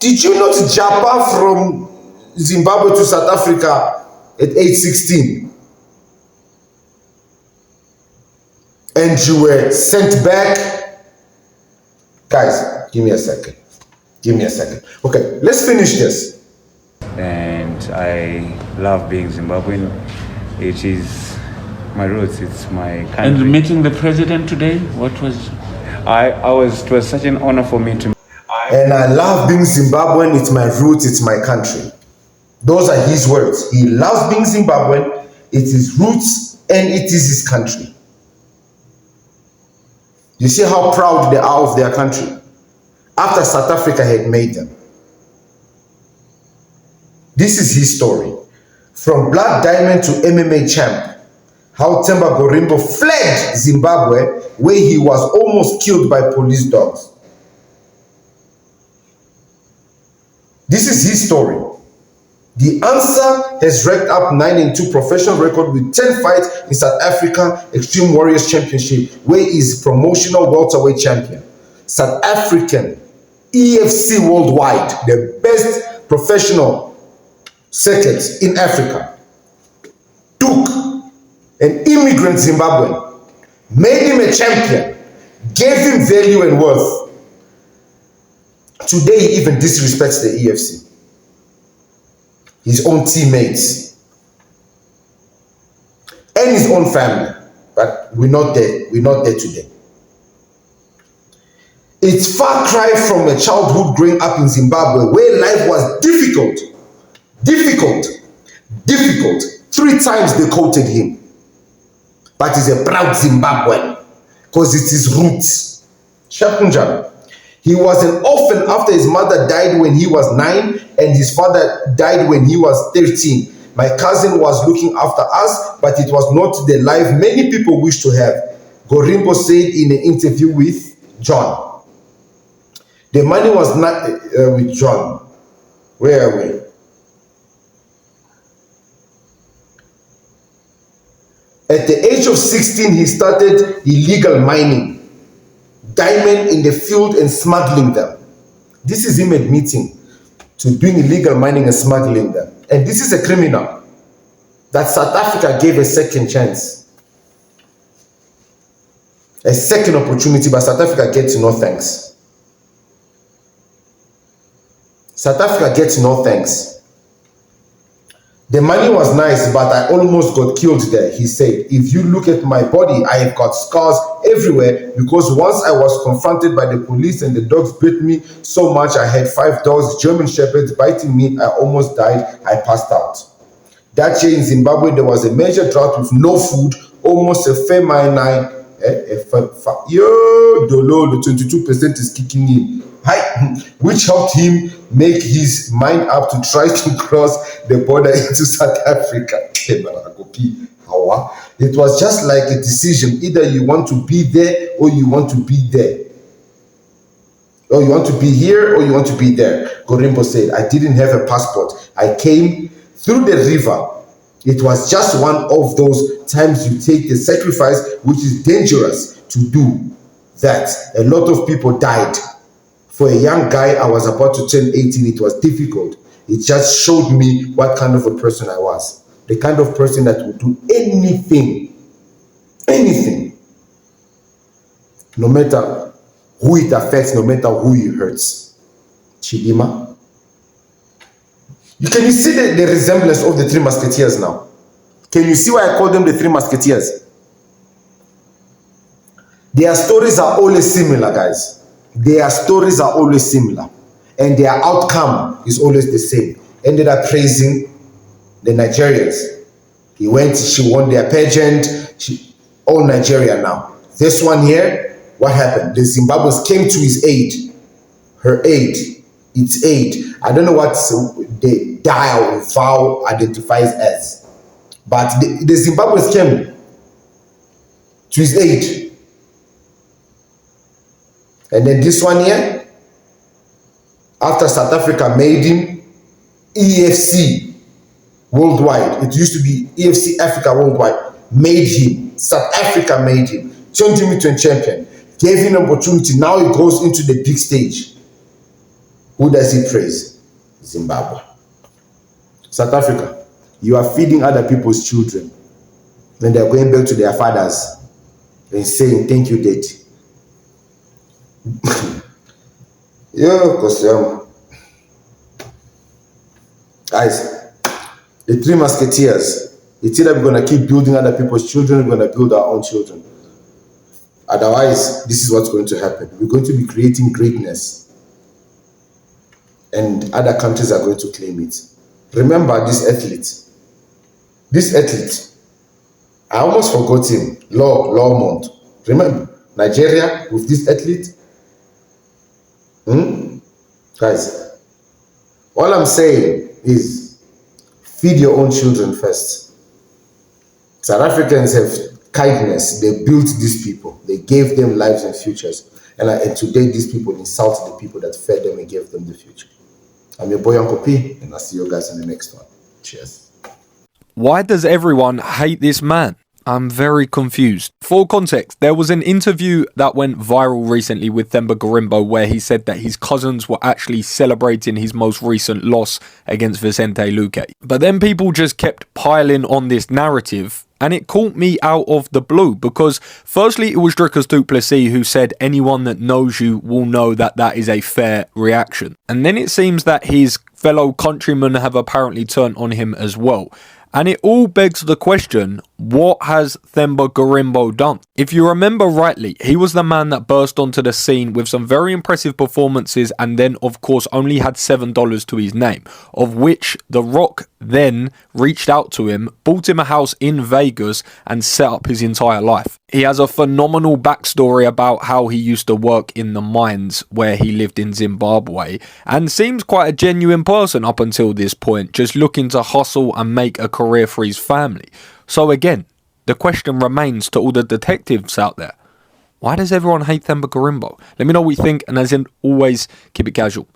Did you not jump from Zimbabwe to South Africa at age 16? And you were sent back? Guys, give me a second. Give me a second. Okay, let's finish this. And I love being Zimbabwean. It is my roots, it's my country. And meeting the president today, what was? It was such an honor for me to. And I love being Zimbabwean, it's my roots, it's my country. Those are his words. He loves being Zimbabwean, it is his roots, and it is his country. You see how proud they are of their country after South Africa had made them. This is his story. From Blood Diamond to MMA champ, how Themba Gorimbo fled Zimbabwe where he was almost killed by police dogs. This is his story. The answer has racked up 9-2 professional record with 10 fights in South Africa Extreme Warriors Championship, where he is promotional welterweight champion. South African UFC Worldwide, the best professional circuit in Africa, took an immigrant Zimbabwean, made him a champion, gave him value and worth. Today he even disrespects the UFC. His own teammates and his own family, but we're not there today. It's far cry from a childhood growing up in Zimbabwe where life was difficult. 3 times they quoted him, but he's a proud Zimbabwean because it's his roots. Shakunjana. He was an orphan after his mother died when he was 9 and his father died when he was 13. My cousin was looking after us, but it was not the life many people wish to have. Gorimbo said in an interview with John. The money was not with John. Where are we? At the age of 16, he started illegal mining. Diamond in the field and smuggling them. This is him admitting to doing illegal mining and smuggling them. And this is a criminal that South Africa gave a second chance. A second opportunity, but South Africa gets no thanks. South Africa gets no thanks. The money was nice, but I almost got killed there, he said. If you look at my body, I have got scars everywhere because once I was confronted by the police and the dogs bit me so much, I had 5 dogs, German shepherds biting me, I almost died, I passed out. That year in Zimbabwe, there was a major drought with no food, almost a famine. The 22% is kicking in. Which helped him make his mind up to try to cross the border into South Africa. It was just like a decision. Either you want to be there or you want to be there. Or you want to be here or you want to be there. Gorimbo said, I didn't have a passport. I came through the river. It was just one of those times you take the sacrifice, which is dangerous to do that. A lot of people died. For a young guy, I was about to turn 18. It was difficult. It just showed me what kind of a person I was. The kind of person that would do anything. Anything. No matter who it affects, no matter who it hurts. Chidima. Can you see the resemblance of the 3 Musketeers now? Can you see why I call them the 3 Musketeers? Their stories are always similar, guys. Their stories are always similar. And their outcome is always the same. Ended up praising the Nigerians. She won their pageant. All Nigeria now. This one here, what happened? The Zimbabweans came to his aid. Her aid. Its aid. I don't know what the dial or vow identifies as. But the Zimbabweans came to his aid. And then this one here, after South Africa made him EFC Worldwide, it used to be EFC Africa Worldwide, made him, South Africa made him, turned him into a champion, gave him an opportunity, now he goes into the big stage. Who does he praise? Zimbabwe. South Africa, you are feeding other people's children when they are going back to their fathers and saying, thank you, Daddy. Guys, the three musketeers, it's either we're going to keep building other people's children, we're going to build our own children. Otherwise, this is what's going to happen. We're going to be creating greatness, and other countries are going to claim it. Remember this athlete. I almost forgot him. Lawmont. Remember Nigeria with this athlete? Guys, all I'm saying is feed your own children first. South Africans have kindness. They built these people. They gave them lives and futures. And today these people insult the people that fed them and gave them the future. I'm your boy Uncle P, and I'll see you guys in the next one. Cheers. Why does everyone hate this man? I'm very confused. For context, there was an interview that went viral recently with Themba Gorimbo where he said that his cousins were actually celebrating his most recent loss against Vicente Luque. But then people just kept piling on this narrative, and it caught me out of the blue because firstly it was Dricus du Plessis who said anyone that knows you will know that that is a fair reaction. And then it seems that his fellow countrymen have apparently turned on him as well. And it all begs the question, what has Themba Gorimbo done? If you remember rightly, he was the man that burst onto the scene with some very impressive performances and then, of course, only had $7 to his name, of which The Rock then reached out to him, bought him a house in Vegas and set up his entire life. He has a phenomenal backstory about how he used to work in the mines where he lived in Zimbabwe and seems quite a genuine person up until this point, just looking to hustle and make a career for his family. So again, the question remains to all the detectives out there. Why does everyone hate Themba Gorimbo? Let me know what you think, and as in always, keep it casual.